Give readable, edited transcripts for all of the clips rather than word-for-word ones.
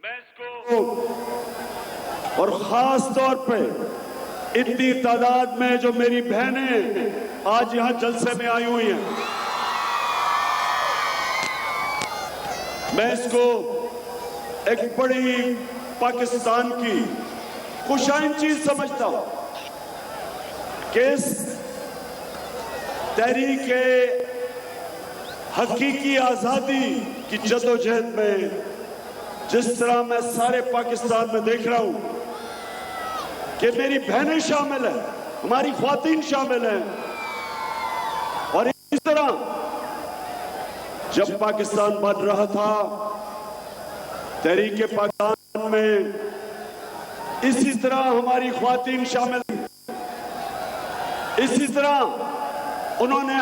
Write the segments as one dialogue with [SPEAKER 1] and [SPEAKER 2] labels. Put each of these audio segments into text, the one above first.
[SPEAKER 1] मैं इसको और खास तौर पे इतनी तादाद में जो मेरी बहनें आज यहां जलसे में आई हुई हैं, मैं इसको एक बड़ी पाकिस्तान की खुशाइन चीज समझता हूं कि इस तहरीक हकीकी आजादी की जदोजहद में जिस तरह मैं सारे पाकिस्तान में देख रहा हूं कि मेरी बहनें शामिल हैं, हमारी ख्वातीन शामिल हैं, और इस तरह जब पाकिस्तान बन रहा था तहरीक पाकिस्तान में इसी तरह हमारी ख्वातीन शामिल थी, इसी तरह उन्होंने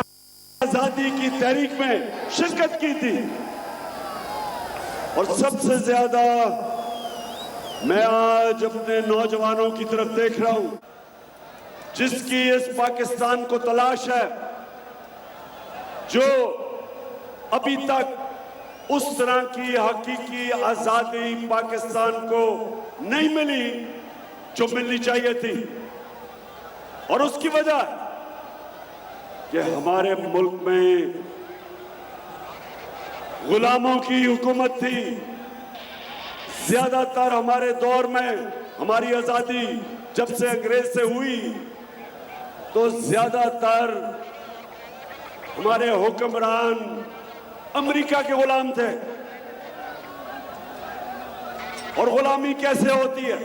[SPEAKER 1] आजादी की तहरीक में शिरकत की थी। और सबसे ज्यादा मैं आज अपने नौजवानों की तरफ देख रहा हूं जिसकी इस पाकिस्तान को तलाश है, जो अभी तक उस तरह की हकीकी आजादी पाकिस्तान को नहीं मिली जो मिलनी चाहिए थी। और उसकी वजह कि हमारे मुल्क में गुलामों की हुकूमत थी। ज्यादातर हमारे दौर में हमारी आजादी जब से अंग्रेज से हुई तो ज्यादातर हमारे हुक्मरान अमेरिका के गुलाम थे। और गुलामी कैसे होती है?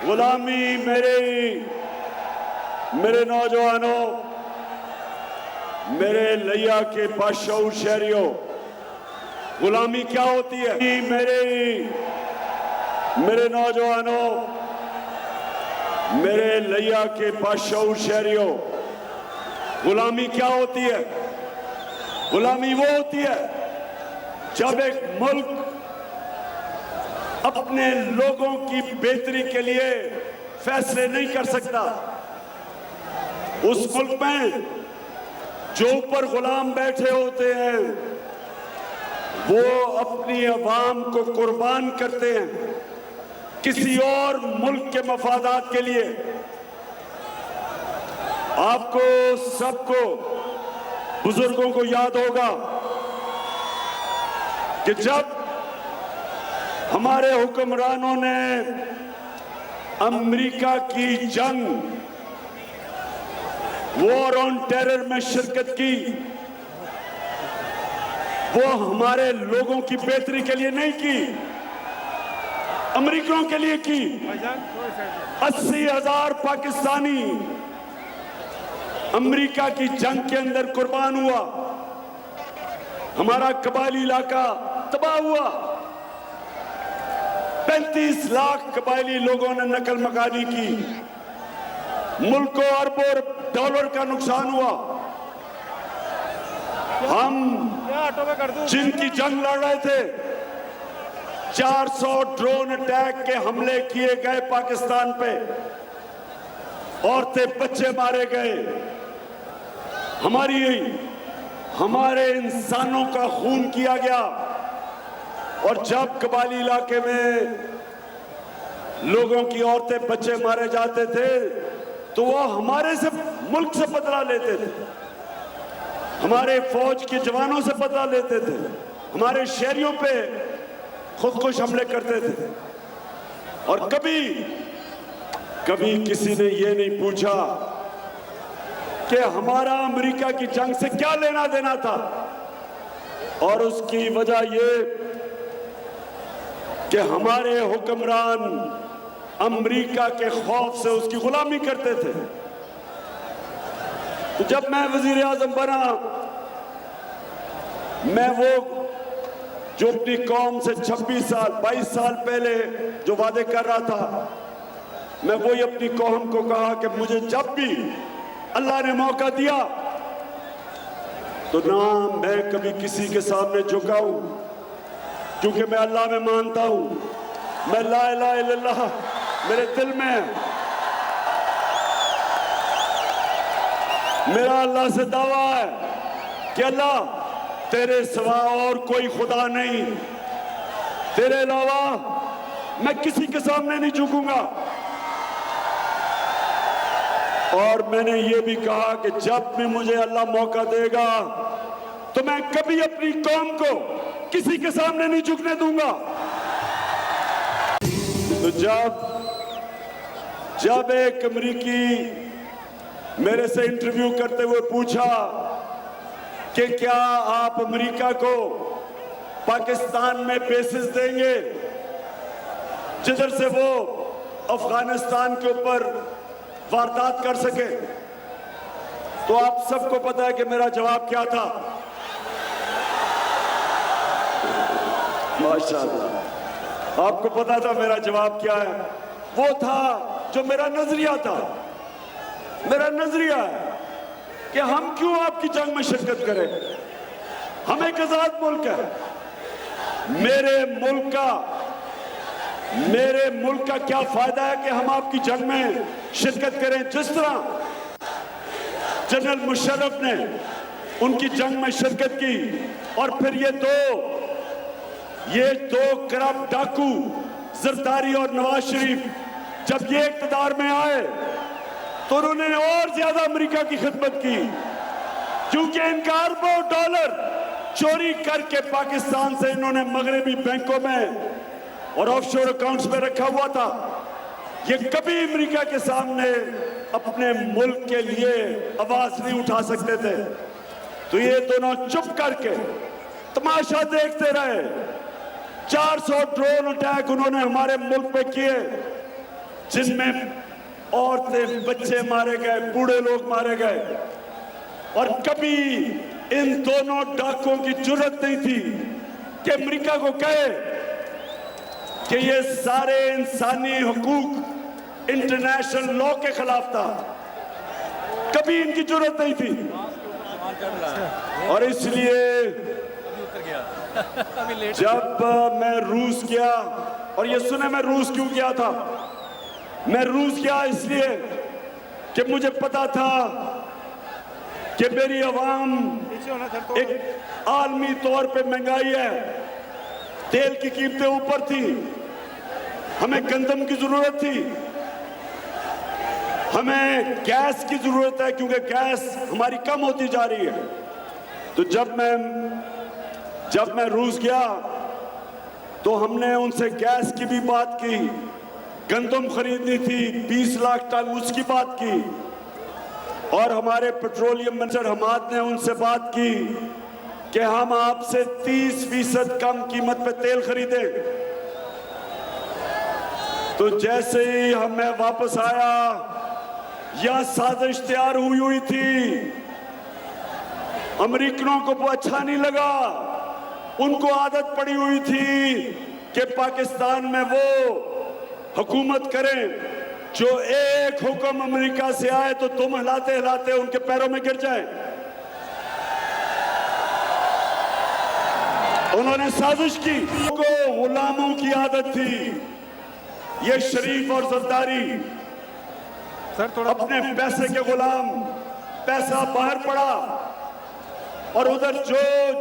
[SPEAKER 1] गुलामी मेरे नौजवानों, मेरे लिया के बादशाह शहरियों, गुलामी क्या होती है? मेरे नौजवानों, मेरे लिया के बादशाह शहरियों, गुलामी क्या होती है? गुलामी वो होती है जब एक मुल्क अपने लोगों की बेहतरी के लिए फैसले नहीं कर सकता। उस मुल्क में जो ऊपर गुलाम बैठे होते हैं वो अपनी अवाम को कुर्बान करते हैं किसी और मुल्क के मफादात के लिए। आपको सबको, बुजुर्गों को याद होगा कि जब हमारे हुक्मरानों ने अमेरिका की जंग वॉर ऑन टेरर में शिरकत की, वो हमारे लोगों की बेहतरी के लिए नहीं की, अमेरिकियों के लिए की। 80,000 पाकिस्तानी अमेरिका की जंग के अंदर कुर्बान हुआ, हमारा कबायली इलाका तबाह हुआ, 35 लाख कबायली लोगों ने नकल मकानी की, मुल्क को अरबों डॉलर का नुकसान हुआ। हम जिनकी जंग लड़ रहे थे, 400 ड्रोन अटैक के हमले किए गए पाकिस्तान पे, औरतें बच्चे मारे गए, हमारे इंसानों का खून किया गया। और जब कबायली इलाके में लोगों की औरतें बच्चे मारे जाते थे तो वो हमारे से मुल्क से बदला लेते थे, हमारे फौज के जवानों से बदला लेते थे, हमारे शहरियों पे खुदकुश हमले करते थे। और कभी किसी ने ये नहीं पूछा कि हमारा अमेरिका की जंग से क्या लेना देना था। और उसकी वजह ये कि हमारे हुक्मरान अमेरिका के खौफ से उसकी गुलामी करते थे। तो जब मैं वजीर आजम बना, मैं वो जो अपनी कौम से 26 साल 22 साल पहले जो वादे कर रहा था, मैं वही अपनी कौम को कहा कि मुझे जब भी अल्लाह ने मौका दिया तो ना मैं कभी किसी के सामने झुकाऊं, क्योंकि मैं अल्लाह में मानता हूं, मैं ला इलाहा इल्लल्लाह मेरे दिल में है। मेरा अल्लाह से दावा है कि अल्लाह तेरे सिवा और कोई खुदा नहीं, तेरे अलावा मैं किसी के सामने नहीं झुकूंगा। और मैंने ये भी कहा कि जब भी मुझे अल्लाह मौका देगा तो मैं कभी अपनी कौम को किसी के सामने नहीं झुकने दूंगा। तो जब एक अमरीकी मेरे से इंटरव्यू करते हुए पूछा कि क्या आप अमेरिका को पाकिस्तान में बेसिस देंगे जिधर से वो अफगानिस्तान के ऊपर वारदात कर सके, तो आप सबको पता है कि मेरा जवाब क्या था। माशाअल्लाह, आपको पता था मेरा जवाब क्या है। वो था जो मेरा नजरिया था। मेरा नजरिया है कि हम क्यों आपकी जंग में शिरकत करें। हम एक आजाद मुल्क है। मेरे मुल्क का क्या फायदा है कि हम आपकी जंग में शिरकत करें। जिस तरह जनरल मुशर्रफ ने उनकी जंग में शिरकत की और फिर ये दो करप्ट डाकू जरदारी और नवाज शरीफ जब ये इक़्तिदार में आए तो उन्होंने और ज्यादा अमेरिका की खिदमत की, क्योंकि इनका अरबों डॉलर चोरी करके पाकिस्तान से इन्होंने मगरबी बैंकों में और ऑफशोर अकाउंट्स में रखा हुआ था। ये कभी अमेरिका के सामने अपने मुल्क के लिए आवाज नहीं उठा सकते थे। तो ये दोनों चुप करके तमाशा देखते रहे। 400 ड्रोन अटैक उन्होंने हमारे मुल्क पे किए, जिनमें औरतें बच्चे मारे गए, बूढ़े लोग मारे गए। और कभी इन दोनों डाकुओं की जुर्रत नहीं थी कि अमेरिका को कहे कि ये सारे इंसानी हुकूक इंटरनेशनल लॉ के खिलाफ था। कभी इनकी जुर्रत नहीं थी। और इसलिए जब मैं रूस गया, और ये सुने मैं रूस क्यों गया था। मैं रूस गया इसलिए कि मुझे पता था कि मेरी आवाम एक आलमी तौर पे महंगाई है, तेल की कीमतें ऊपर थी, हमें गंदम की जरूरत थी, हमें गैस की जरूरत है क्योंकि गैस हमारी कम होती जा रही है। तो जब मैं रूस गया तो हमने उनसे गैस की भी बात की, गंदम खरीदनी थी 20 लाख टन, उसकी बात की। और हमारे पेट्रोलियम मिनिस्टर हमाद ने उनसे बात की कि हम आपसे 30% कम कीमत पे तेल खरीदें। तो जैसे ही मैं वापस आया, यह साजिश तैयार हुई थी। अमेरिकनों को वो अच्छा नहीं लगा। उनको आदत पड़ी हुई थी कि पाकिस्तान में वो हुकूमत करें जो एक हुक्म अमेरिका से आए तो तुम हिलाते हिलाते उनके पैरों में गिर जाए। उन्होंने साजिश की। उनको गुलामों की आदत थी। ये शरीफ और जरदारी अपने पैसे के गुलाम, पैसा बाहर पड़ा और उधर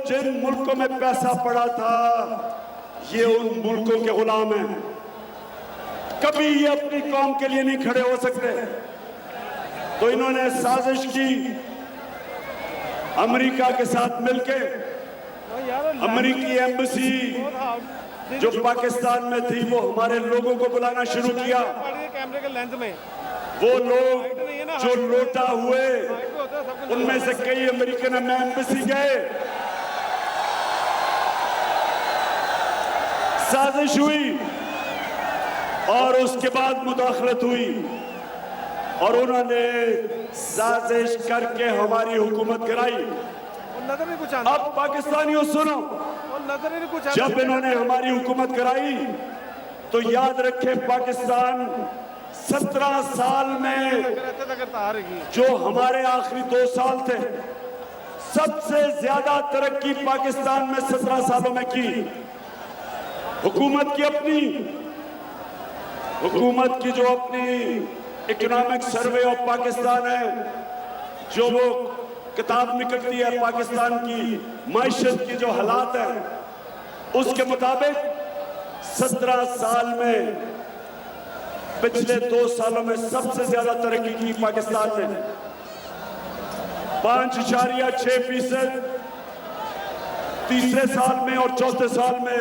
[SPEAKER 1] जिन मुल्कों में पैसा पड़ा था ये उन मुल्कों के गुलाम हैं। कभी ये अपनी कौम के लिए नहीं खड़े हो सकते। तो इन्होंने साजिश की अमेरिका के साथ मिलके। अमेरिकी एम्बेसी जो पाकिस्तान में थी वो हमारे लोगों को बुलाना शुरू किया।
[SPEAKER 2] कैमरे के लेंस में
[SPEAKER 1] वो लोग जो लोटा हुए उनमें से कई अमेरिकन एम्बेसी गए। साजिश हुई और उसके बाद मुदाखलत हुई और उन्होंने साजिश करके हमारी हुकूमत गिराई। अब पाकिस्तानियों सुनो, जब इन्होंने हमारी हुकूमत कराई तो याद रखें पाकिस्तान 17 साल में जो हमारे आखिरी 2 साल थे सबसे ज्यादा तरक्की पाकिस्तान में 17 सालों में की। हुकूमत की जो अपनी इकोनॉमिक सर्वे ऑफ पाकिस्तान है, जो वो किताब निकलती है पाकिस्तान की माइशत की जो हालात है, उसके मुताबिक 17 साल में पिछले 2 सालों में सबसे ज्यादा तरक्की की पाकिस्तान ने 5.6%, तीसरे साल में और चौथे साल में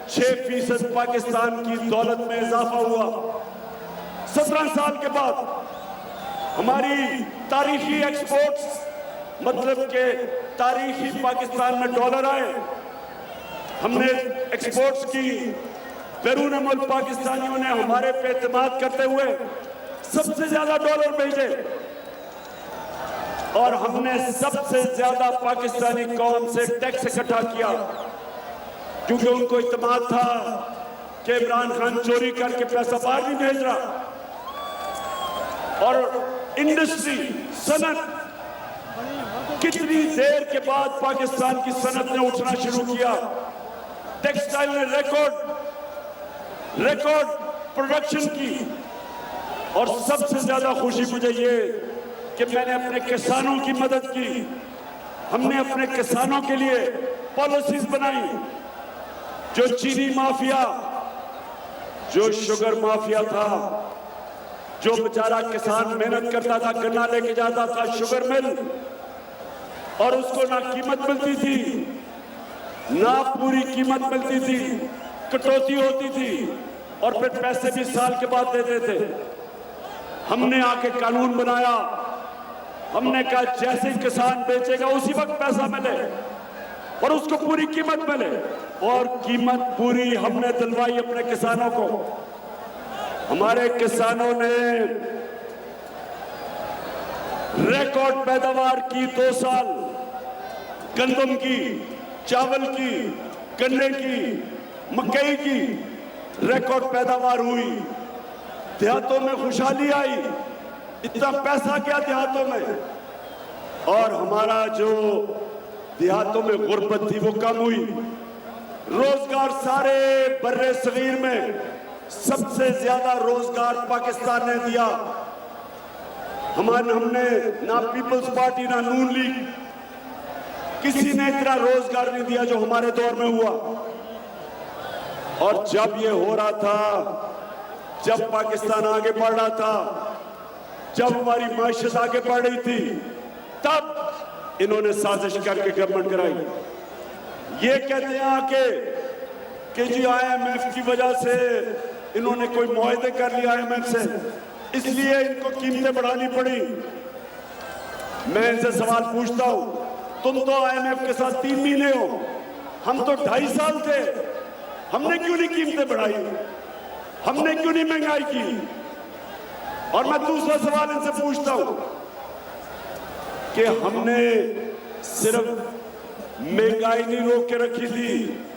[SPEAKER 1] 6% पाकिस्तान की दौलत में इजाफा हुआ। 17 साल के बाद हमारी तारीखी एक्सपोर्ट्स मतलब के तारीखी पाकिस्तान में डॉलर आए, हमने एक्सपोर्ट्स की, बैरून मुल्क पाकिस्तानियों ने हमारे पे एतमाद करते हुए सबसे ज्यादा डॉलर भेजे और हमने सबसे ज्यादा पाकिस्तानी कौम से टैक्स इकट्ठा किया क्योंकि उनको इत्मीनान था कि इमरान खान चोरी करके पैसा बाहर नहीं भेज रहा। और इंडस्ट्री, सनत, कितनी देर के बाद पाकिस्तान की सनत ने उठना शुरू किया। टेक्सटाइल ने रिकॉर्ड प्रोडक्शन की और सबसे ज्यादा खुशी मुझे ये कि मैंने अपने किसानों की मदद की। हमने अपने किसानों के लिए पॉलिसीज बनाई। जो चीनी माफिया, जो शुगर माफिया था, जो बेचारा किसान मेहनत करता था, गन्ना लेके जाता था शुगर मिल और उसको ना कीमत मिलती थी, ना पूरी कीमत मिलती थी, कटौती होती थी और फिर पैसे भी साल के बाद देते थे। हमने आके कानून बनाया। हमने कहा जैसे ही किसान बेचेगा उसी वक्त पैसा मिले और उसको पूरी कीमत मिले, और कीमत पूरी हमने दिलवाई अपने किसानों को। हमारे किसानों ने रिकॉर्ड पैदावार की। 2 साल गंदम की, चावल की, गन्ने की, मकई की रिकॉर्ड पैदावार हुई। देहातों में खुशहाली आई, इतना पैसा गया देहातों में, और हमारा जो देहातों में गुर्बत थी वो कम हुई। रोजगार सारे बर्रे सगीर में सबसे ज्यादा रोजगार पाकिस्तान ने दिया। हमने ना पीपल्स पार्टी ना नून लीग किसी ने इतना रोजगार नहीं दिया जो हमारे दौर में हुआ। और जब ये हो रहा था, जब पाकिस्तान आगे बढ़ रहा था, जब हमारी माशियत आगे बढ़ रही थी, तब इन्होंने साजिश करके गवर्नमेंट कराई। ये कहते हैं आके कि जी IMF की वजह से इन्होंने कोई मुआहदे कर लिया IMF से, इसलिए इनको कीमतें बढ़ानी पड़ी। मैं इनसे सवाल पूछता हूं, तुम तो IMF के साथ 3 महीने हो, हम तो 2.5 साल थे, हमने क्यों नहीं कीमतें बढ़ाई? हमने क्यों नहीं महंगाई की? और मैं दूसरा सवाल इनसे पूछता हूं कि हमने सिर्फ महंगाई नहीं रोक के रखी थी,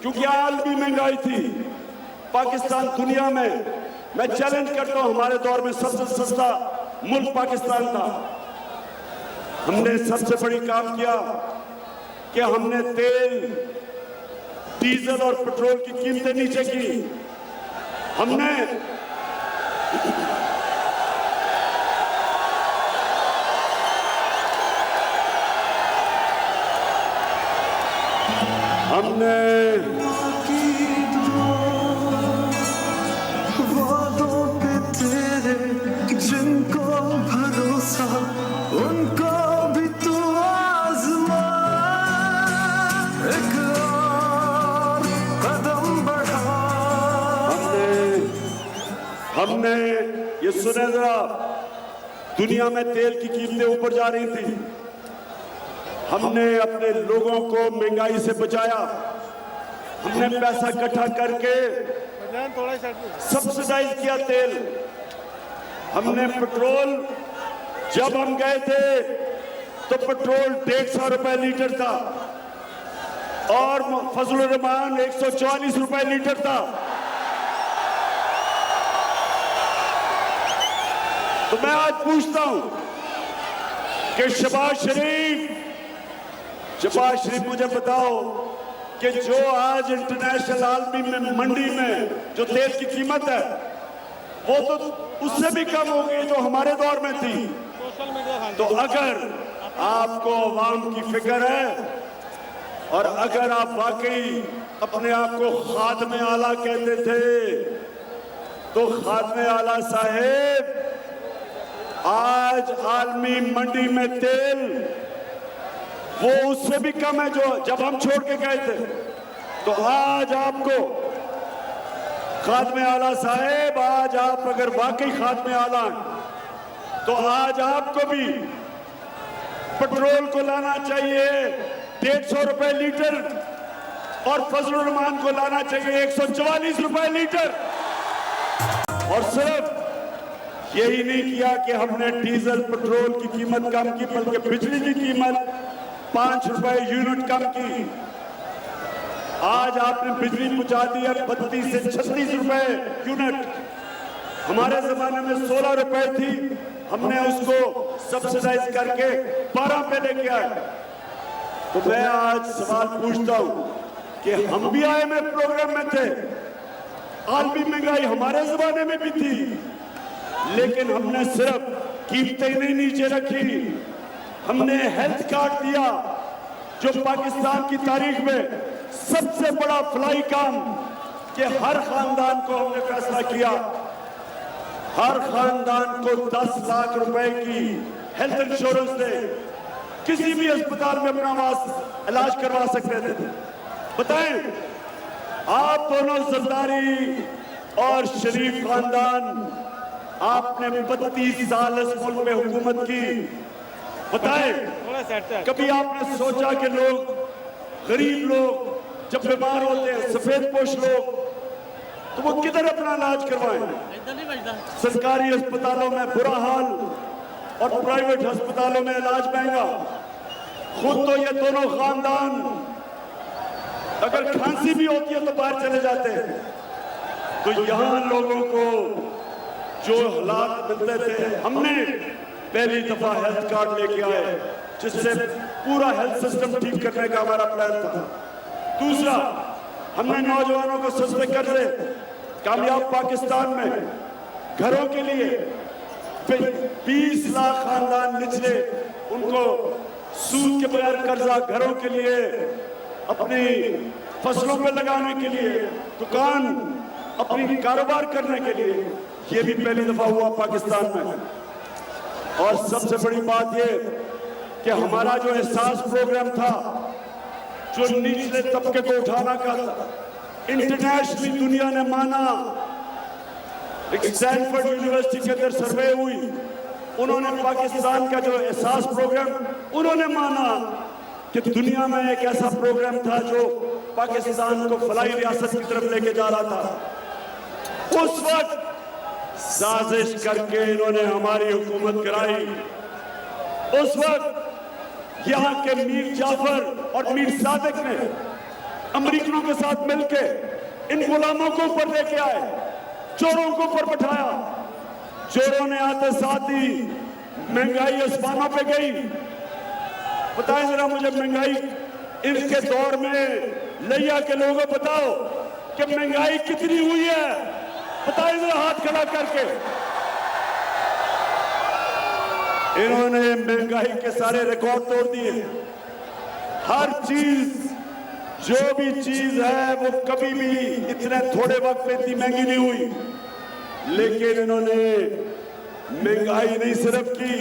[SPEAKER 1] क्योंकि आलमी महंगाई थी पाकिस्तान दुनिया में। मैं चैलेंज करता हूं, हमारे दौर में सबसे सस्ता मुल्क पाकिस्तान था। हमने सबसे बड़ी काम किया कि हमने तेल, डीजल और पेट्रोल की कीमतें नीचे की। हमने
[SPEAKER 2] वादों पे तेरे जिनको भरोसा उनको भी तू आज़मा, एक और कदम बढ़ा।
[SPEAKER 1] हमने ये सुने जरा, दुनिया में तेल की कीमतें ऊपर जा रही थी, हमने अपने लोगों को महंगाई से बचाया। हमने पैसा इकट्ठा करके सब्सिडाइज किया तेल। हमने पेट्रोल, जब हम गए थे तो पेट्रोल 150 रुपए लीटर था और फजलुर रहमान 144 रुपए लीटर था। तो मैं आज पूछता हूं कि शहबाज शरीफ मुझे बताओ कि जो आज इंटरनेशनल आलमी में मंडी में जो तेल की कीमत है वो तो उससे भी कम हो गई जो हमारे दौर में थी। तो अगर आपको अवाम की फिक्र है और अगर आप वाकई अपने आप को खादमे आला कहते थे तो खादमे आला साहेब आज आलमी मंडी में तेल वो उससे भी कम है जो जब हम छोड़ के गए थे। तो आज आपको खादमे आला साहेब, आज आप अगर वाकई खादमे आला हैं तो आज आपको भी पेट्रोल को लाना चाहिए 150 रुपए लीटर और फजलुर रहमान को लाना चाहिए 144 रुपए लीटर। और सिर्फ यही नहीं किया कि हमने डीजल पेट्रोल की कीमत कम की, बल्कि बिजली की कीमत 5 रुपए यूनिट कम की। आज आपने बिजली पहुंचा दी है 32 से 36 रुपए यूनिट। हमारे जमाने में 16 रुपए थी, हमने उसको सब्सिडाइज करके 12 पे लेके आए। तो मैं आज सवाल पूछता हूं कि हम भी IMF प्रोग्राम में थे, आलमी महंगाई हमारे जमाने में भी थी, लेकिन हमने सिर्फ कीमतें नहीं नीचे रखी, हमने हेल्थ कार्ड दिया जो पाकिस्तान की तारीख में सबसे बड़ा फलाई काम कि हर खानदान को हमने फैसला किया, हर खानदान को 10 लाख रुपए की हेल्थ इंश्योरेंस दे, किसी भी अस्पताल में अपना इलाज करवा सकते थे। बताएं, आप दोनों जरदारी और शरीफ खानदान, आपने 32 साल इस मुल्क में हुकूमत की। बताएं, कभी आपने सोचा कि लोग, गरीब लोग जब बीमार होते हैं, सफेद पोश लोग, तो वो किधर अपना इलाज करवाएं? सरकारी अस्पतालों में बुरा हाल और प्राइवेट अस्पतालों में इलाज महंगा। खुद तो ये दोनों खानदान अगर खांसी भी होती है तो बाहर चले जाते हैं। तो यहां लोगों को जो हालात मिलते थे, हमने पहली दफा हेल्थ कार्ड लेके आए जिससे पूरा हेल्थ सिस्टम ठीक करने का हमारा प्लान था। दूसरा, हमने नौजवानों को सस्ते कर्जे, कामयाब पाकिस्तान में घरों के लिए 20 लाख खानदान निचले, उनको सूद के बगैर कर्जा घरों के लिए, अपनी फसलों पे लगाने के लिए, दुकान अपनी कारोबार करने के लिए, ये भी पहली दफा हुआ पाकिस्तान में। और सबसे बड़ी बात ये कि हमारा जो एहसास प्रोग्राम था, जो निचले तबके को उठाना का था, इंटरनेशनली दुनिया ने माना। एक स्टैनफोर्ड यूनिवर्सिटी के अंदर सर्वे हुई, उन्होंने पाकिस्तान का जो एहसास प्रोग्राम, उन्होंने माना कि दुनिया में एक ऐसा प्रोग्राम था जो पाकिस्तान को फलाई रियासत की तरफ लेके जा रहा था। उस वक्त साजिश करके इन्होंने हमारी हुकूमत कराई। उस वक्त यहाँ के मीर जाफर और मीर सादिक ने अमरीकनों के साथ मिलकर इन गुलामों को ऊपर लेके आए, चोरों को ऊपर बैठाया। चोरों ने आते साथ ही महंगाई आसमानों पे गई। बताएं जरा मुझे, महंगाई इनके दौर में लिया के लोगों बताओ कि महंगाई कितनी हुई है? बताएं जरा हाथ खड़ा करके। इन्होंने महंगाई के सारे रिकॉर्ड तोड़ दिए। हर चीज, जो भी चीज है वो कभी भी इतने थोड़े वक्त में इतनी महंगी नहीं हुई। लेकिन इन्होंने महंगाई नहीं सिर्फ की,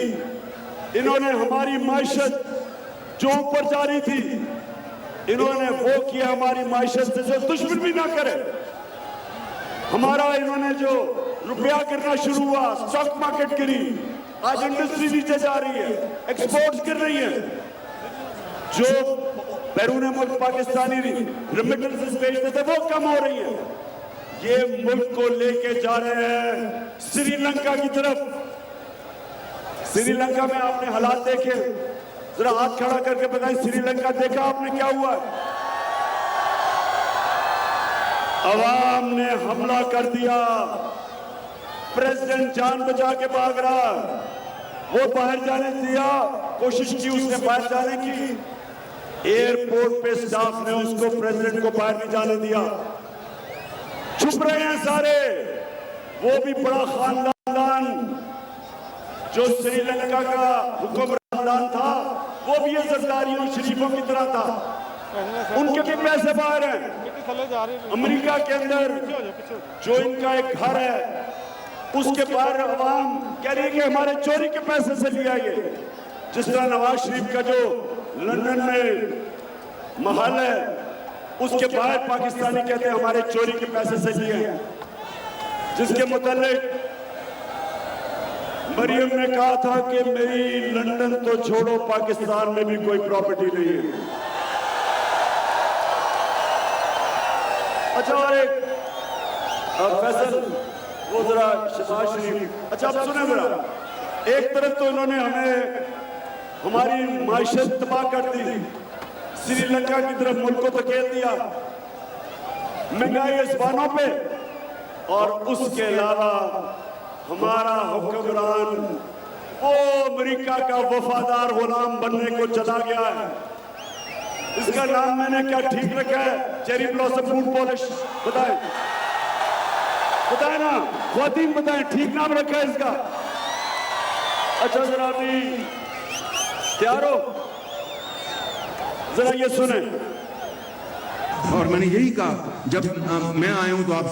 [SPEAKER 1] इन्होंने हमारी माइशत जो ऊपर जा रही थी, इन्होंने वो किया हमारी माइशत से जो दुश्मन भी ना करे। हमारा इन्होंने जो रुपया गिरना शुरू हुआ, स्टॉक मार्केट गिरी, आज इंडस्ट्री नीचे जा रही है, एक्सपोर्ट्स गिर रही है। जो बैरून मुल्क पाकिस्तानी रेमिटेंसेस भेजते थे वो कम हो रही है। ये मुल्क को लेके जा रहे हैं श्रीलंका की तरफ। श्रीलंका में आपने हालात देखे, जरा हाथ खड़ा करके बताएं, श्रीलंका देखा आपने क्या हुआ? अवाम ने हमला कर दिया, प्रेसिडेंट जान बचा के भाग रहा, वो बाहर जाने दिया, कोशिश की उसने बाहर जाने की, एयरपोर्ट पे स्टाफ ने उसको, प्रेसिडेंट को बाहर नहीं जाने दिया। छुप रहे हैं सारे। वो भी बड़ा खानदान जो श्रीलंका का हुक्मरान था, वो भी ये जरदारियों शरीफों की तरह था। उनके भी पैसे बाहर हैं। अमेरिका के अंदर जो इनका एक घर है उसके बाहर अवाम कह रही है कि हमारे चोरी के पैसे से लिया ये। जिस तरह नवाज शरीफ का जो लंदन में महल है उसके बाहर पाकिस्तानी कहते हैं हमारे चोरी के पैसे से लिए हैं। जिसके मुतालिक मरियम ने कहा था कि मेरी लंदन तो छोड़ो पाकिस्तान में भी कोई प्रॉपर्टी नहीं है। अच्छा, और एक फैसल वो जरा शहबाज शरीफ, अच्छा आप सुने मेरा, एक तरफ तो इन्होंने हमें हमारी माइशत तबाह कर दी, श्रीलंका की तरफ मुल्क को धकेल दिया, महंगाई आसमानों पे, और उसके अलावा हमारा हुक्मरान वो अमेरिका का वफादार गुलाम बनने को चला गया है। इसका नाम मैंने क्या ठीक रखा है? Cherry blossom food polish. बताएं बताएं ना, ख्वातीन बताएं, ठीक नाम रखा है इसका? अच्छा जरा अभी तैयार हो, जरा ये सुने।
[SPEAKER 3] और मैंने यही कहा जब मैं आया हूं तो आप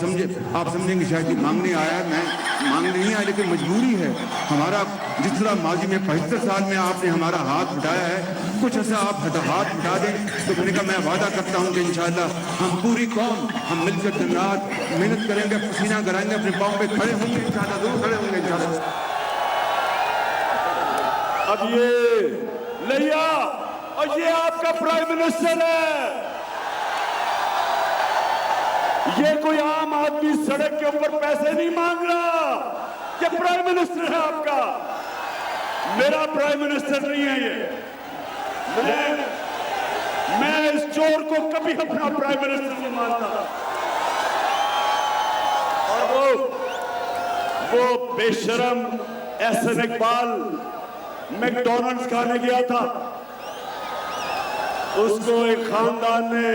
[SPEAKER 3] समझेंगे शायद कि मांगने आया है। मैं मांगने नहीं आया, लेकिन मजबूरी है हमारा। जिस तरह माजी में 75 साल में आपने हमारा हाथ उठाया है, कुछ ऐसा आप हाथ उठा दें तो मैंने कहा मैं वादा करता हूं कि इंशाअल्लाह हम पूरी कौम हम मिलकर दिन रात मेहनत करेंगे, पसीना कराएंगे, अपने पाँव पे खड़े होंगे इंशाअल्लाह, जरूर खड़े होंगे इंशाअल्लाह।
[SPEAKER 1] अब ये लिया, और ये आपका प्राइम मिनिस्टर है। ये कोई आम आदमी सड़क के ऊपर पैसे नहीं मांग रहा, ये प्राइम मिनिस्टर है आपका। मेरा प्राइम मिनिस्टर नहीं है ये। मैं इस चोर को कभी अपना प्राइम मिनिस्टर नहीं मानता। और वो बेशरम एहसन इकबाल मैकडॉनल्ड्स खाने गया था, उसको एक खानदान ने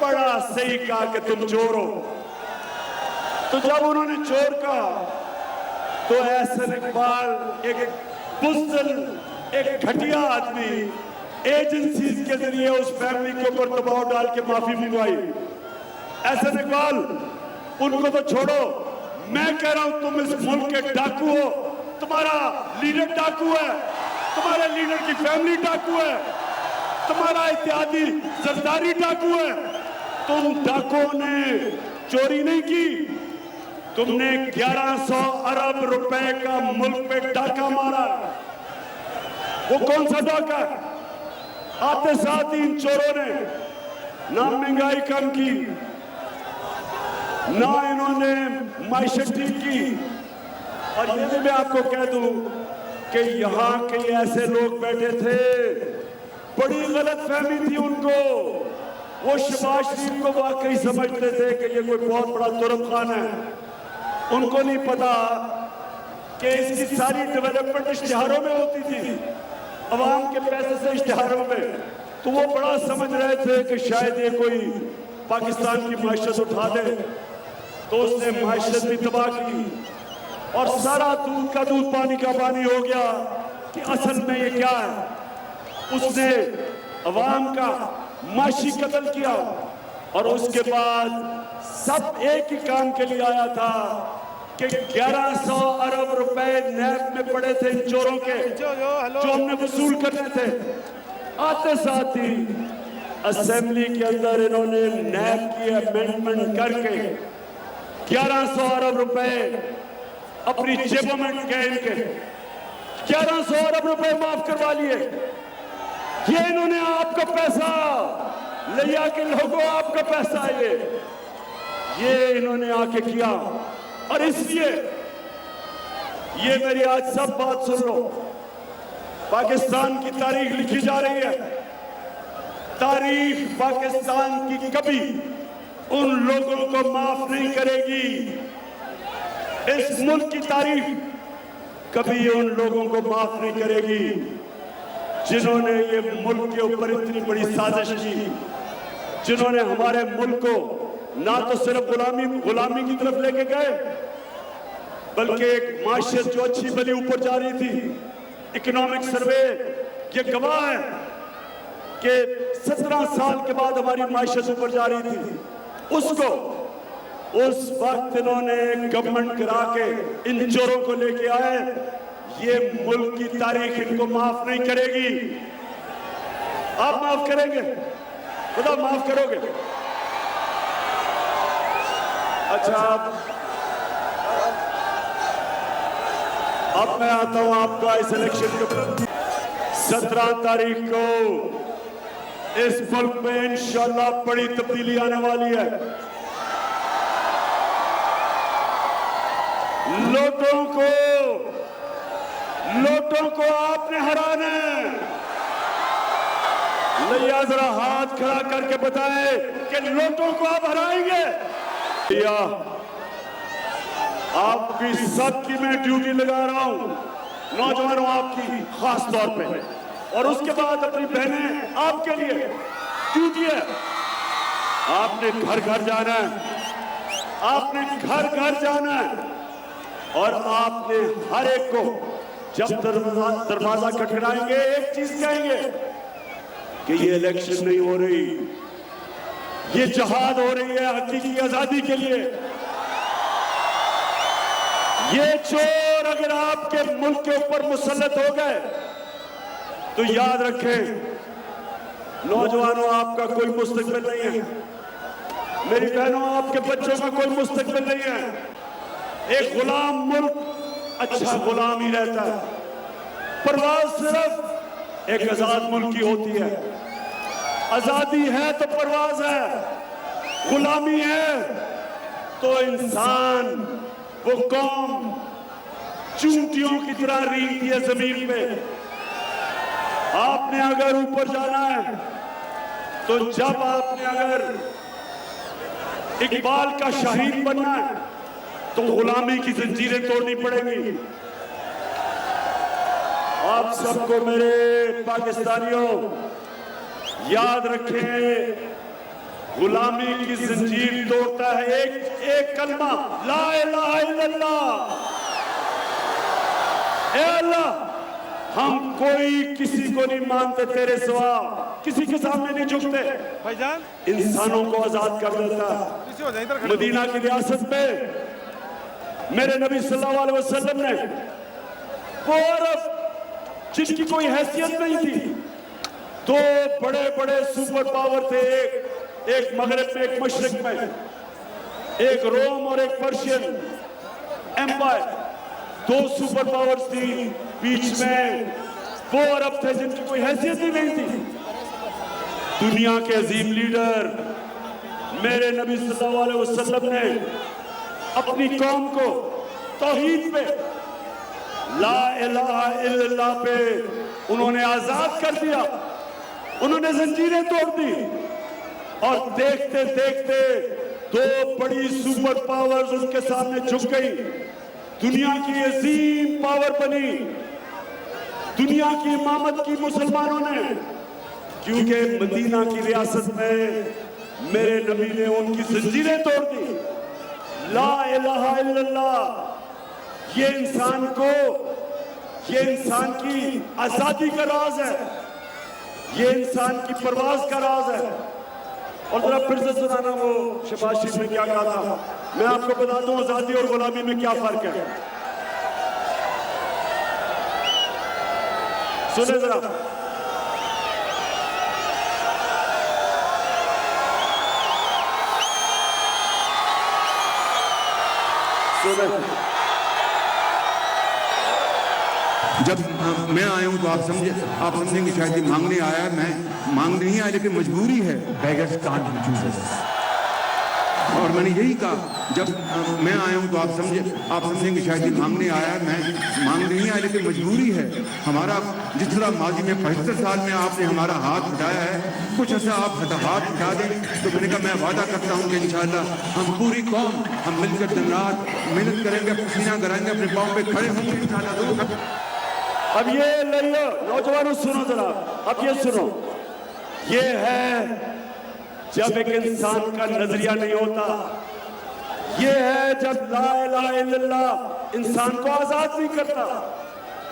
[SPEAKER 1] बड़ा सही कहा कि तुम चोर हो। तो जब उन्होंने चोर कहा तो एहसन इकबाल एक बुज़दिल, एक घटिया आदमी, एजेंसीज के जरिए उस फैमिली के ऊपर दबाव डाल के माफी मंगवाई। एहसन इकबाल, उनको तो छोड़ो, मैं कह रहा हूं तुम इस मुल्क के डाकू हो, तुम्हारा लीडर डाकू है, तुम्हारे लीडर की फैमिली डाकू है, तुम्हारा इत्यादि सरदारी डाकू है। तुम डाकुओं ने चोरी नहीं की, तुमने 1100 अरब रुपए का मुल्क में डाका मारा। वो कौन सा डाका? आते साथ ही इन चोरों ने ना महंगाई कम की, ना इन्होंने माइशत ठीक की। और ये भी मैं आपको कह दूं कि यहाँ के ऐसे लोग बैठे थे, बड़ी गलत फहमी थी उनको। वो शहबाज शरीफ को वाकई समझते थे कि ये कोई बहुत बड़ा तुरम खान है। उनको नहीं पता कि इसकी सारी डेवलपमेंट इश्तिहारों में होती थी, अवाम के पैसे से इश्तिहारों में। तो वो बड़ा समझ रहे थे कि शायद ये कोई पाकिस्तान की माइशत उठा दे, तो उसने माइशत भी तबाह की और सारा दूध का दूध पानी का पानी हो गया कि असल में ये क्या है। उसने अवाम का माशी कत्ल किया और उसके बाद सब एक ही काम के लिए आया था कि 1100 अरब रुपए नैब में पड़े थे इन चोरों के, जो हमने वसूल करने थे। आते साथ ही असेंबली के अंदर इन्होंने नैब की अमेंडमेंट करके 1100 अरब रुपए अपनी जेबों में गए, इनके 1100 अरब रुपए माफ करवा लिए। ये इन्होंने आपका पैसा, लिया के लोगों आपका पैसा है ये इन्होंने आके किया। और इसलिए ये मेरी आज सब बात सुन लो, पाकिस्तान की तारीख लिखी जा रही है। तारीख पाकिस्तान की कभी उन लोगों को माफ नहीं करेगी। इस मुल्क की तारीख कभी उन लोगों को माफ नहीं करेगी जिन्होंने ये मुल्क के ऊपर इतनी बड़ी साजिश की, जिन्होंने हमारे मुल्क को ना तो सिर्फ गुलामी की तरफ लेके गए, बल्कि एक माशियत जो अच्छी भली ऊपर जा रही थी। इकोनॉमिक सर्वे ये गवाह है कि 17 साल के बाद हमारी माइशत ऊपर जा रही थी, उसको उस वक्त इन्होंने गवर्नमेंट गिरा के इन चोरों को लेके आए। ये मुल्क की तारीख इनको माफ नहीं करेगी। आप माफ करेंगे? बताओ, माफ करोगे? अच्छा, अब मैं आता हूं आपका इस इलेक्शन के 17 तारीख को इस मुल्क में इंशाल्लाह बड़ी तब्दीली आने वाली है। लोटों को आपने हराना है। लिया जरा हाथ खड़ा करके बताए कि लोटों को आप हराएंगे। या आपकी सबकी मैं ड्यूटी लगा रहा हूं, नौजवानों आपकी खास तौर पे, और उसके बाद अपनी बहनें आपके लिए ड्यूटी है। आपने घर घर जाना है, आपने घर घर जाना है, और आपने हर एक को जब दरवाजा खटखटाएंगे एक चीज कहेंगे कि ये इलेक्शन नहीं हो रही, ये जहाद हो रही है हकीकी आजादी के लिए। ये चोर अगर आपके मुल्क के ऊपर मुसल्लत हो गए तो याद रखें, नौजवानों आपका कोई मुस्तकबिल नहीं है, मेरी बहनों आपके बच्चों का कोई मुस्तकबिल नहीं है। एक गुलाम मुल्क अच्छा गुलाम ही रहता है। परवाज सिर्फ एक आजाद मुल्क की होती है। आजादी है तो परवाज है, गुलामी है तो इंसान, वो कौम चूंटियों की तरह रेंगती है जमीन पे। आपने अगर ऊपर जाना है तो जब आपने अगर इकबाल का शहीद बनना है तो गुलामी की जंजीरें तोड़नी पड़ेगी। आप सबको मेरे पाकिस्तानियों याद रखें, गुलामी की जंजीर तोड़ता है एक कलमा, ला इलाहा इल्लल्लाह। ए अल्लाह, हम कोई किसी को नहीं मानते तेरे सिवा, किसी के सामने नहीं झुकते।
[SPEAKER 4] भाईजान,
[SPEAKER 1] इंसानों को आजाद कर देता है। मदीना की रियासत में मेरे नबी सल्लल्लाहु अलैहि वसल्लम ने वो अरब जिनकी कोई हैसियत नहीं थी, दो बड़े बड़े सुपर पावर थे, एक मगरब में एक मशरिक में, एक रोम और एक पर्शियन एम्पायर, दो सुपर पावर्स थी। बीच में वो अरब थे जिनकी कोई हैसियत ही नहीं थी। दुनिया के अजीम लीडर मेरे नबी सल्लल्लाहु अलैहि वसल्लम ने अपनी कौम को तौहीद पे, ला इलाहा इल्लल्लाह पे उन्होंने आजाद कर दिया, उन्होंने जंजीरें तोड़ दी। और देखते देखते दो बड़ी सुपर पावर्स उनके सामने झुक गई। दुनिया की अजीम पावर बनी, दुनिया की इमामत की मुसलमानों ने, क्योंकि मदीना की रियासत में मेरे नबी ने उनकी जंजीरें तोड़ दी। ला इलाहा इल्लल्लाह ये इंसान की आजादी का राज है, ये इंसान की परवाज का राज है। और जरा फिर से सुनाना वो शहबाज शरीफ ने क्या कहा था। मैं आपको बता दूं आजादी और गुलामी में क्या फर्क है, सुने जरा।
[SPEAKER 3] जब मैं आया हूँ तो आप समझेंगे शायद ये मांगने आया है। मैं मांगने नहीं आया, लेकिन मजबूरी है। Beggars can't be choosers. और मैंने यही कहा, जब मैं आया हूँ तो आप समझेंगे शायद ये मांगने आया है। मैं मांगने नहीं आया, लेकिन मजबूरी है। हमारा जिस तरह माजी में 75 साल में आपने हमारा हाथ उठाया है, कुछ ऐसा आप हाथ उठा दें तो मैंने कहा मैं वादा करता हूँ कि इंशाल्लाह हम पूरी कौम हम मिलकर दिन रात मेहनत करेंगे, पसीना कराएंगे, अपने पाँव पे खड़े होंगे इंशाल्लाह।
[SPEAKER 1] अब ये ले लो नौजवानों, सुनो जरा, अब ये सुनो, ये है जब एक इंसान का नजरिया नहीं होता, ये है जब ला इलाहा इल्लल्लाह इंसान को आजाद नहीं करता,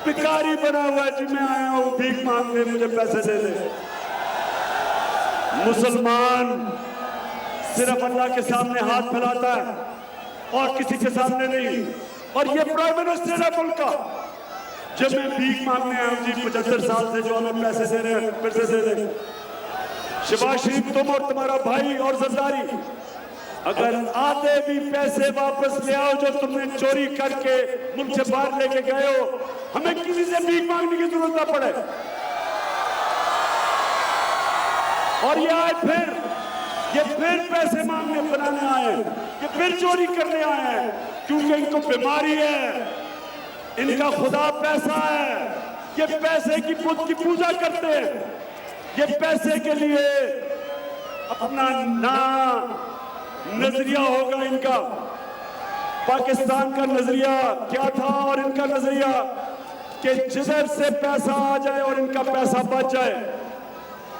[SPEAKER 1] भिखारी बना हुआ है जी, मैं आया हूं भीख मांगने, मुझे पैसे दे दे। मुसलमान सिर्फ अल्लाह के सामने हाथ फैलाता है और किसी के सामने नहीं। और ये प्राइम मिनिस्टर है मुल्क का। जब मैं भीख मांगने आया हूं जी 75 साल से, जो हमें पैसे दे रहे हैं फिर से दे रहे। शहबाज शरीफ, तुम और तुम्हारा भाई और जरदारी, अगर आधे भी पैसे वापस ले आओ जो तुमने चोरी करके मुल्क से बाहर लेके गए हो, हमें किसी से भीख मांगने की जरूरत ना पड़े। और ये आए फिर पैसे मांगने बनाने आए, ये फिर चोरी करने आए हैं, क्योंकि इनको बीमारी है, इनका खुदा पैसा है। ये पैसे की बुत की पूजा करते हैं। ये पैसे के लिए अपना ना नजरिया होगा इनका। पाकिस्तान का नजरिया क्या था और इनका नजरिया कि जिधर से पैसा आ जाए और इनका पैसा बच जाए,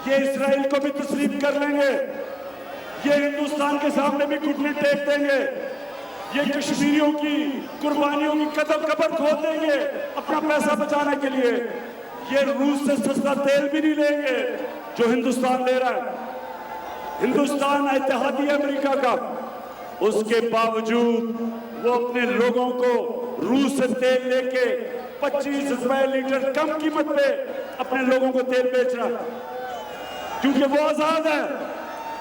[SPEAKER 1] ये इसराइल को भी तस्लीम कर लेंगे, ये हिंदुस्तान के सामने भी घुटने टेक देंगे, ये कश्मीरियों की कुर्बानियों की कब्र खोद देंगे अपना पैसा बचाने के लिए। ये रूस से सस्ता तेल भी नहीं लेंगे जो हिंदुस्तान ले रहा है। हिंदुस्तान इत्तेहादी अमेरिका का, उसके बावजूद वो अपने लोगों को रूस से तेल लेके 25 रुपए लीटर कम कीमत पे अपने लोगों को तेल बेच रहा है, क्योंकि वो आजाद है,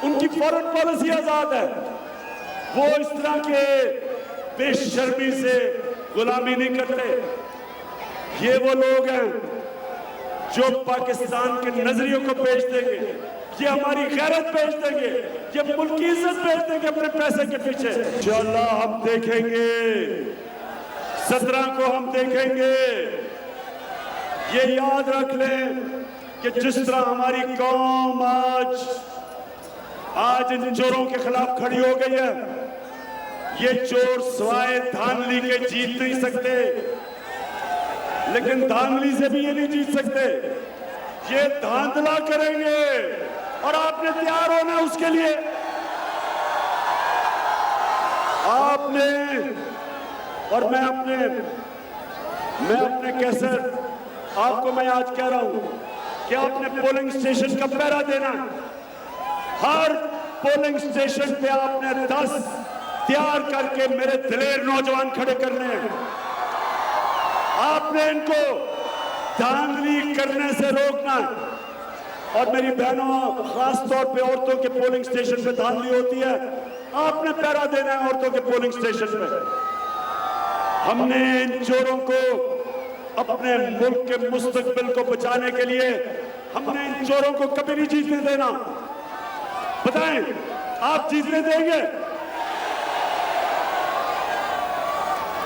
[SPEAKER 1] उनकी फॉरेन पॉलिसी आजाद है। वो इस तरह के बेशर्मी से गुलामी नहीं करते। ये वो लोग हैं जो पाकिस्तान के नजरियों को बेच देंगे, ये हमारी गैरत बेच देंगे, ये मुल्क की इज्जत बेच देंगे अपने पैसे के पीछे। इंशाअल्लाह हम देखेंगे, 17 को हम देखेंगे। ये याद रख लें कि जिस तरह हमारी कौम आज इन चोरों के खिलाफ खड़ी हो गई है, ये चोर सवाए धांधली के जीत नहीं सकते, लेकिन धांधली से भी ये नहीं जीत सकते। ये धांधला करेंगे और आपने तैयार होना उसके लिए। आपने और मैं अपने कैसे आपको मैं आज कह रहा हूं कि आपने पोलिंग स्टेशन का पहरा देना। हर पोलिंग स्टेशन पे आपने 10 तैयार करके मेरे दिलेर नौजवान खड़े करने हैं। आपने इनको धांधली करने से रोकना है। और मेरी बहनों, खास तौर पे औरतों के पोलिंग स्टेशन पे धांधली होती है, आपने पहरा देना है औरतों के पोलिंग स्टेशन पे। हमने इन चोरों को अपने मुल्क के मुस्तकबिल को बचाने के लिए हमने इन चोरों को कभी नहीं जीतने देना। बताएं, आप जीतने देंगे?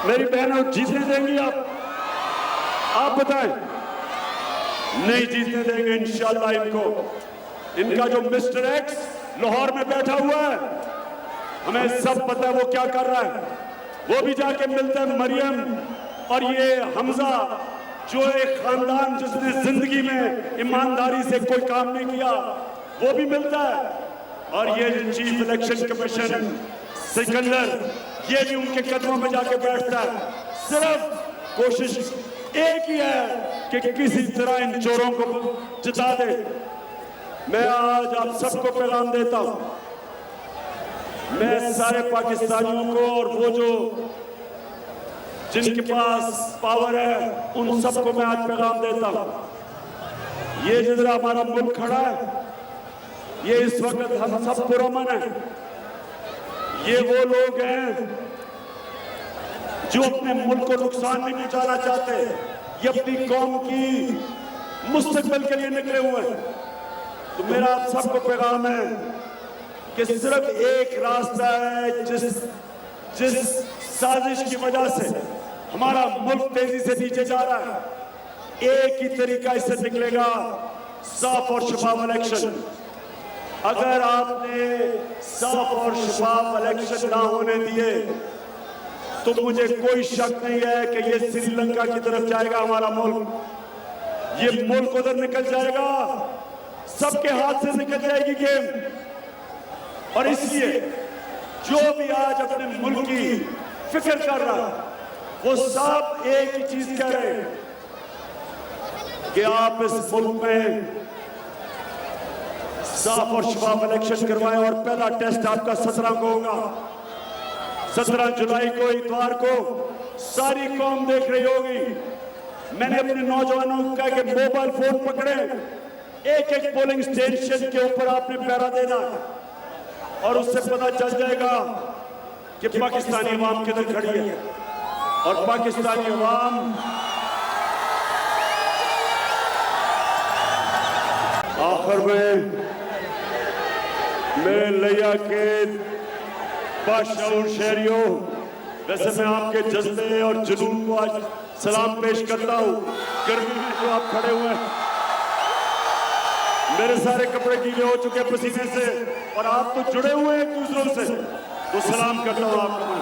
[SPEAKER 1] मेरी बहनों, जीतने देंगी आप बताएं? नहीं जीतने देंगे इंशाअल्लाह इनको। इनका जो मिस्टर एक्स लाहौर में बैठा हुआ है, हमें सब पता है वो क्या कर रहा है। वो भी जाके मिलता है मरियम और ये हमजा, जो एक खानदान जिसने जिंदगी में ईमानदारी से कोई काम नहीं किया, वो भी मिलता है। और ये चीफ इलेक्शन कमीशन सिकंदर, ये भी उनके कदमों में जाके बैठता है। सिर्फ कोशिश एक ही है कि किसी तरह इन चोरों को जिता दे। मैं आज आप सबको पैगाम देता हूं, मैं सारे पाकिस्तानियों को और वो जो जिनके पास पावर है उन सबको मैं आज पैगाम देता हूं। ये जिधर हमारा मुल्क खड़ा है, ये इस वक्त हम सब पुरअमन है। ये वो लोग हैं जो अपने मुल्क को नुकसान नहीं पहुंचाना चाहते, ये अपनी कौम की मुस्तकबिल के लिए निकले हुए हैं। तो मेरा आप सबको पैगाम है कि सिर्फ एक रास्ता है जिस साजिश की वजह से हमारा मुल्क तेजी से नीचे जा रहा है। एक ही तरीका इससे निकलेगा, साफ और शफाफ इलेक्शन। अगर आपने साफ और शफाफ इलेक्शन ना होने दिए तो मुझे कोई शक नहीं है कि ये श्रीलंका की तरफ जाएगा हमारा मुल्क। ये मुल्क उधर निकल जाएगा, सबके हाथ से निकल जाएगी गेम। और इसलिए जो भी आज अपने मुल्क की फिक्र कर रहा है, वो सब एक ही चीज कह रहे हैं कि आप इस मुल्क में साफ और शफाफ इलेक्शन करवाएं और पहला टेस्ट आपका 17 को होगा। 17 जुलाई को इतवार को सारी कौम देख रही होगी। मैंने अपने नौजवानों को कहा कि मोबाइल फोन पकड़े, एक एक पोलिंग स्टेशन के ऊपर आपने पहरा देना और उससे पता चल जाएगा कि पाकिस्तानी अवाम किधर खड़ी है। और पाकिस्तानी अवाम आखिर में मैं लिया के बादशाह शहरियों, वैसे मैं आपके जज्बे और जुनून को आज सलाम पेश करता हूँ। गर्मी में जो आप खड़े हुए हैं, मेरे सारे कपड़े गीले हो चुके हैं पसीने से और आप तो जुड़े हुए हैं एक दूसरों से, तो सलाम करता हूँ आपको मैं।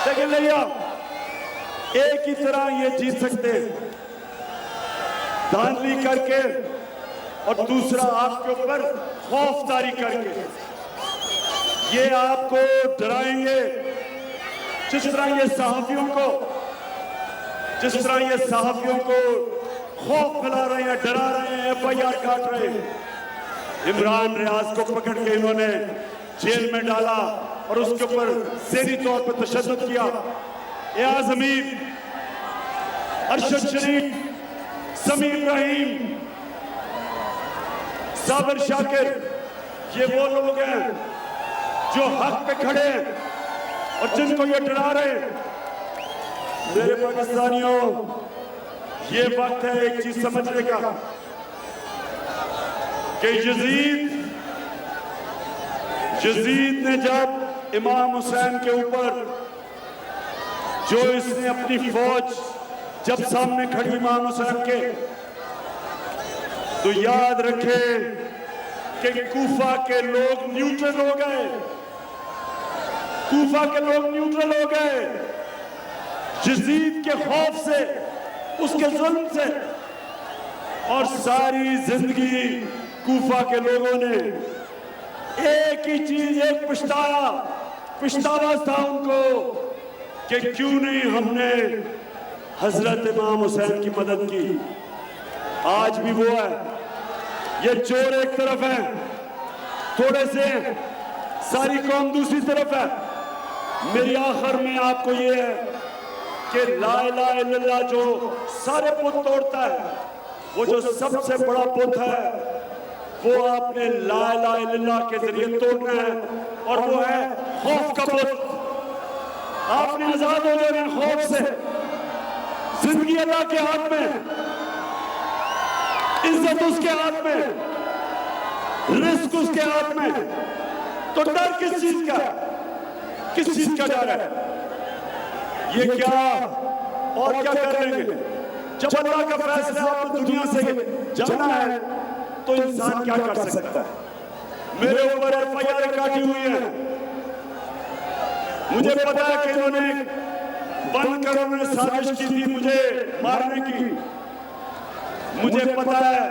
[SPEAKER 1] देखिए लिया, एक ही तरह ये जीत सकते हैं, धांधली करके और दूसरा आपके ऊपर खौफदारी करके। ये आपको डराएंगे, जिस तरह ये सहाफियों को खौफ फैला रहे हैं, डरा रहे हैं, FIR काट रहे हैं। इमरान रियाज को पकड़ के इन्होंने जेल में डाला और उसके ऊपर ज़हनी तौर पर तशद्दुद किया। एयाज हमीद, अरशद शरीफ, समीर रहीम, साबिर शाकिर, ये वो लोग हैं जो हक पे खड़े हैं और जिनको ये डरा रहे हैं। मेरे पाकिस्तानियों, ये वक्त है एक चीज समझने का कि यजीद ने जब इमाम हुसैन के ऊपर जो इसने अपनी फौज जब सामने खड़ी इमाम हुसैन के, तो याद रखे कि कूफा के लोग न्यूट्रल हो गए। कूफा के लोग न्यूट्रल हो गए यजीद के खौफ से, उसके जुल्म से। और सारी जिंदगी कूफा के लोगों ने एक ही चीज, एक पछतावा था उनको कि क्यों नहीं हमने हजरत इमाम हुसैन की मदद की। आज भी वो है, ये चोर एक तरफ है, थोड़े से सारी कौम दूसरी तरफ है। मेरी आखिर में आपको ये है कि ला इलाहा इल्लल्लाह जो सारे पुत तोड़ता है, वो जो सबसे बड़ा पुत है, वो आपने ला इलाहा इल्लल्लाह के जरिए तोड़ना है, और वो है खौफ का पुत। आपने आजाद हो जाना खौफ से। जिंदगी अल्लाह के हाथ में, इज्जत उसके हाथ में, रिस्क उसके हाथ में। तो डर किस चीज का, किस चीज का डर है? ये क्या और क्या कर लेंगे? जब अल्लाह का फैसला आपको दुनिया से जाना है तो इंसान क्या कर सकता है? मेरे ऊपर FIR काटी हुई है। मुझे पता है कि इन्होंने बंद कर, उन्होंने साजिश की थी मुझे मारने की। मुझे पता है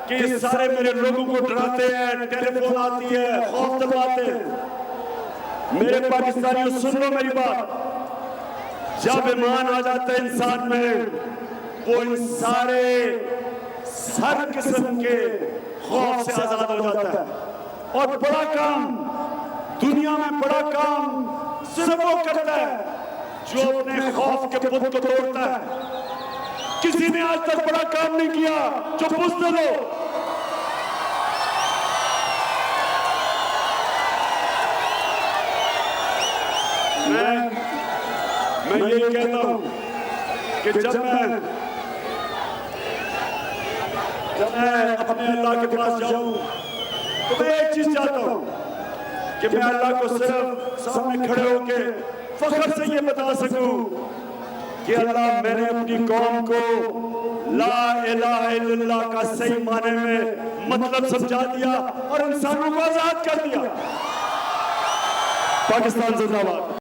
[SPEAKER 1] कि ये सारे मेरे लोगों को डराते हैं, टेलीफोन आती है, खौफ दिलवाते हैं। मेरे पाकिस्तानियों, सुन लो मेरी बात। जब ईमान आ जाता है इंसान में, वो इन सारे हर किस्म के खौफ से आजाद हो जाता है। और बड़ा काम, दुनिया में बड़ा काम सिर्फ वो करता है जो अपने खौफ के बुत को तोड़ता है। किसी ने आज तक बड़ा काम नहीं किया जो बुज़दिल हो। मैं ये कहता हूं कि जब मैं अपने अल्लाह के पास जाऊं तो मैं एक चीज चाहता हूं कि मैं अल्लाह को सिर्फ सामने खड़े होके फख्र से ये बता सकूं कि अल्लाह, मैंने अपनी कौम को ला इलाहा इल्लल्लाह का सही माने में मतलब समझा दिया और इंसानों को आजाद कर दिया। पाकिस्तान जिंदाबाद।